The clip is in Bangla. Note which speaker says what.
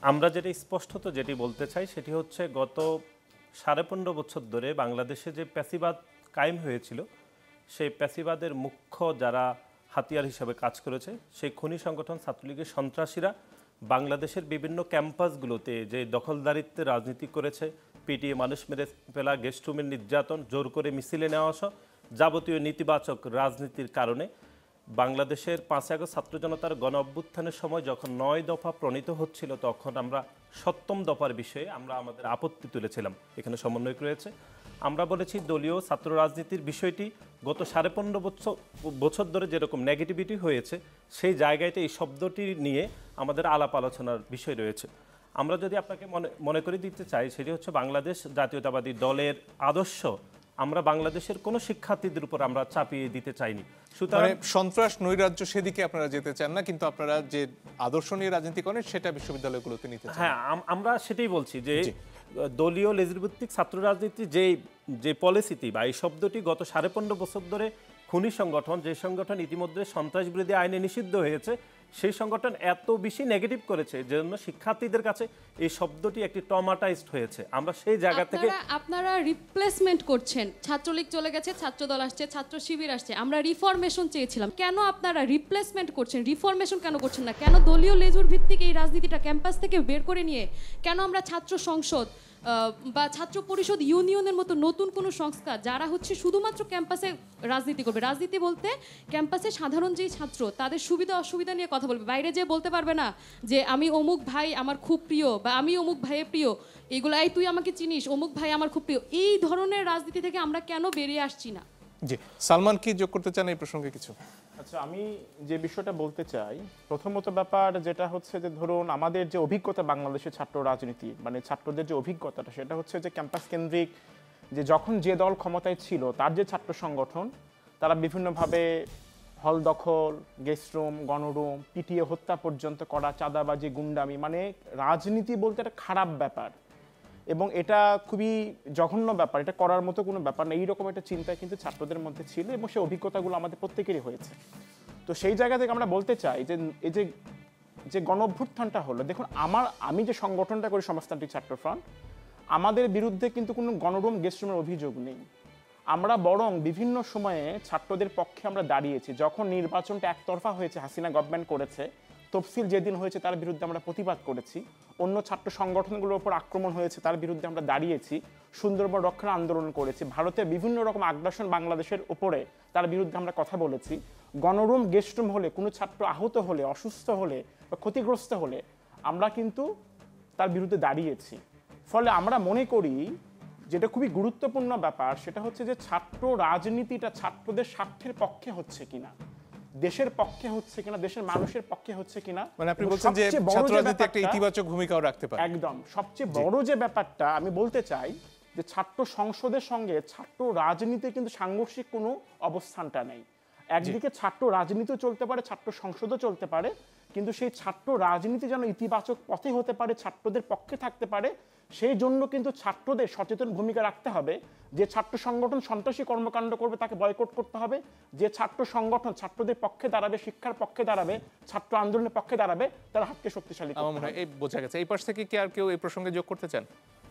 Speaker 1: আমরা স্পষ্টত যেটি বলতে চাই সেটি হচ্ছে গত 15.5 বছর ধরে বাংলাদেশে যে প্যাসিবাদ কায়েম হয়েছিল সেই প্যাসিবাদের মুখ্য যারা হাতিয়ার হিসেবে কাজ করেছে সেই খনি সংগঠন ছাত্রলীগের সন্ত্রাসীরা বাংলাদেশের বিভিন্ন ক্যাম্পাসগুলোতে যে দখলদারিত্বের রাজনীতি করেছে, পিটিয়ে মানুষ মেরে ফেলা, গেস্ট রুমের নির্যাতন, জোর করে মিছিলে নেওয়া আসা, যাবতীয় নেতিবাচক রাজনীতির কারণে বাংলাদেশের 5 আগস্ট ছাত্র জনতার গণ অভ্যুত্থানের সময় যখন 9 দফা প্রণীত হচ্ছিল তখন আমরা 7ম দফার বিষয়ে আমরা আমাদের আপত্তি তুলেছিলাম। এখানে সমন্বয়ক রয়েছে। আমরা বলেছি দলীয় ছাত্র রাজনীতির বিষয়টি গত 15.5 বছর ধরে যেরকম নেগেটিভিটি হয়েছে সেই জায়গাতে এই শব্দটি নিয়ে আমাদের আলাপ আলোচনার বিষয় রয়েছে। আমরা যদি আপনাকে মনে করে দিতে চাই সেটি হচ্ছে বাংলাদেশ জাতীয়তাবাদী দলের আদর্শ আমরা বাংলাদেশের কোনো শিক্ষার্থীদের উপর আমরা চাপিয়ে দিতে চাইনি। সুতরাং
Speaker 2: সন্ত্রাস নৈরাজ্য সেদিকে আপনারা যেতে চান না, কিন্তু আপনারা যে আদর্শ নিয়ে রাজনীতি করেন সেটা বিশ্ববিদ্যালয়গুলোতে নিতে চান।
Speaker 1: হ্যাঁ, আমরা সেটাই বলছি যে দলীয় লেজুরভিত্তিক ছাত্র রাজনীতি যে পলিসিটি বা এই শব্দটি গত 15.5 বছর ধরে খুনি সংগঠন, যে সংগঠন ইতিমধ্যে সন্ত্রাস বিরোধী আইনে নিষিদ্ধ হয়েছে, সেই সংগঠন এত বেশি নেগেটিভ করেছে যে জন্য শিক্ষার্থীদের কাছে এই শব্দটি একটি ট্রমাটাইজড হয়েছে। আমরা সেই জায়গা থেকে
Speaker 3: আপনারা রিপ্লেসমেন্ট করছেন। ছাত্রলীগ চলে গেছে, ছাত্রদল আসছে, ছাত্র শিবির আসছে, আমরা রিফরমেশন চেয়েছিলাম। কেন আপনারা রিপ্লেসমেন্ট করছেন, রিফরমেশন কেন করছেন না? কেন দলীয় লেজুর ভিত্তিক এই রাজনীতিটা ক্যাম্পাস থেকে বের করে নিয়ে কেন আমরা ছাত্র সংসদ বা ছাত্র পরিষদ ইউনিয়নের মতো নতুন কোনো সংস্থা যারা হচ্ছে শুধুমাত্র ক্যাম্পাসে রাজনীতি করবে, রাজনীতি বলতে ক্যাম্পাসে সাধারণ যেই ছাত্র তাদের সুবিধা অসুবিধা নিয়ে কথা বলবে, বাইরে যে বলতে পারবে না যে আমি অমুক ভাই আমার খুব প্রিয় বা আমি অমুক ভাইয়ের প্রিয়, এগুলো এই তুই আমাকে চিনিস, অমুক ভাই আমার খুব প্রিয়, এই ধরনের রাজনীতি থেকে আমরা কেন বেরিয়ে আসছি না?
Speaker 2: জি, সালমান কি যোগ করতে চান এই প্রসঙ্গে কিছু?
Speaker 4: আচ্ছা, আমি যে বিষয়টা বলতে চাই, প্রথমত ব্যাপার যেটা হচ্ছে যে ধরুন আমাদের যে অভিজ্ঞতা বাংলাদেশের ছাত্র রাজনীতি, মানে ছাত্রদের যে অভিজ্ঞতাটা, সেটা হচ্ছে যে ক্যাম্পাস কেন্দ্রিক যে যখন যে দল ক্ষমতায় ছিল তার যে ছাত্র সংগঠন তারা বিভিন্নভাবে হল দখল, গেস্ট রুম, গণরুম, পিটিয়ে হত্যা পর্যন্ত করা, চাঁদাবাজি, গুন্ডামি, মানে রাজনীতি বলতে একটা খারাপ ব্যাপার এবং এটা খুবই জঘন্য ব্যাপার, এটা করার মতো কোনো ব্যাপার না, এইরকম একটা চিন্তা কিন্তু ছাত্রদের মধ্যে ছিল এবং সেই অভিজ্ঞতাগুলো আমাদের প্রত্যেকেরই হয়েছে। তো সেই জায়গা থেকে আমরা বলতে চাই যে এই যে গণ অভ্যুত্থানটা হলো, দেখুন আমি যে সংগঠনটা করি সমাজতান্ত্রিক ছাত্র ফ্রন্ট, আমাদের বিরুদ্ধে কিন্তু কোনো গণরুম, গেস্ট রুমের অভিযোগ নেই। আমরা বরং বিভিন্ন সময়ে ছাত্রদের পক্ষে আমরা দাঁড়িয়েছি। যখন নির্বাচনটা একতরফা হয়েছে, হাসিনা গভর্নমেন্ট করেছে, তফসিল যেদিন হয়েছে তার বিরুদ্ধে আমরা প্রতিবাদ করেছি, অন্য ছাত্র সংগঠনগুলোর উপর আক্রমণ হয়েছে তার বিরুদ্ধে আমরা দাঁড়িয়েছি, সুন্দরবন রক্ষার আন্দোলন করেছি, ভারতের বিভিন্ন রকম আগ্রাসন বাংলাদেশের উপরে তার বিরুদ্ধে আমরা কথা বলেছি। গণরুম, গেস্ট রুম হলে, কোনো ছাত্র আহত হলে, অসুস্থ হলে বা ক্ষতিগ্রস্ত হলে আমরা কিন্তু তার বিরুদ্ধে দাঁড়িয়েছি। ফলে আমরা মনে করি যেটা খুবই গুরুত্বপূর্ণ ব্যাপার সেটা হচ্ছে যে ছাত্র রাজনীতিটা ছাত্রদের স্বার্থের পক্ষে হচ্ছে কিনা, দেশের পক্ষে হচ্ছে কিনা, দেশের মানুষের পক্ষে হচ্ছে কিনা।
Speaker 2: মানে আপনি বলছেন যে ছাত্র রাজনীতি একটা ইতিবাচক ভূমিকাও রাখতে পারে।
Speaker 4: একদম, সবচেয়ে বড় যে ব্যাপারটা আমি বলতে চাই যে ছাত্র সংসদের সঙ্গে ছাত্র রাজনীতির কিন্তু সাংঘর্ষিক কোনো অবস্থানটা নেই। একদিকে ছাত্র রাজনীতিও চলতে পারে, ছাত্র সংসদও চলতে পারে, কিন্তু সেই ছাত্র রাজনীতি যেন ইতিবাচক পথে হতে পারে, ছাত্রদের পক্ষে থাকতে পারে, সেই জন্য কিন্তু ছাত্রদের সচেতন ভূমিকা রাখতে হবে। যে ছাত্র সংগঠন সন্ত্রাসী কর্মকাণ্ড করবে তাকে বয়কট করতে হবে, যে ছাত্র সংগঠন ছাত্রদের পক্ষে দাঁড়াবে, শিক্ষার পক্ষে দাঁড়াবে, ছাত্র আন্দোলনের পক্ষে দাঁড়াবে, তার হাতকে শক্তিশালী করতে হবে।
Speaker 2: আমার মনে হয় এই বোঝা গেছে। এই পাশ থেকে কি আর কেউ এই প্রসঙ্গে যোগ করতে চান?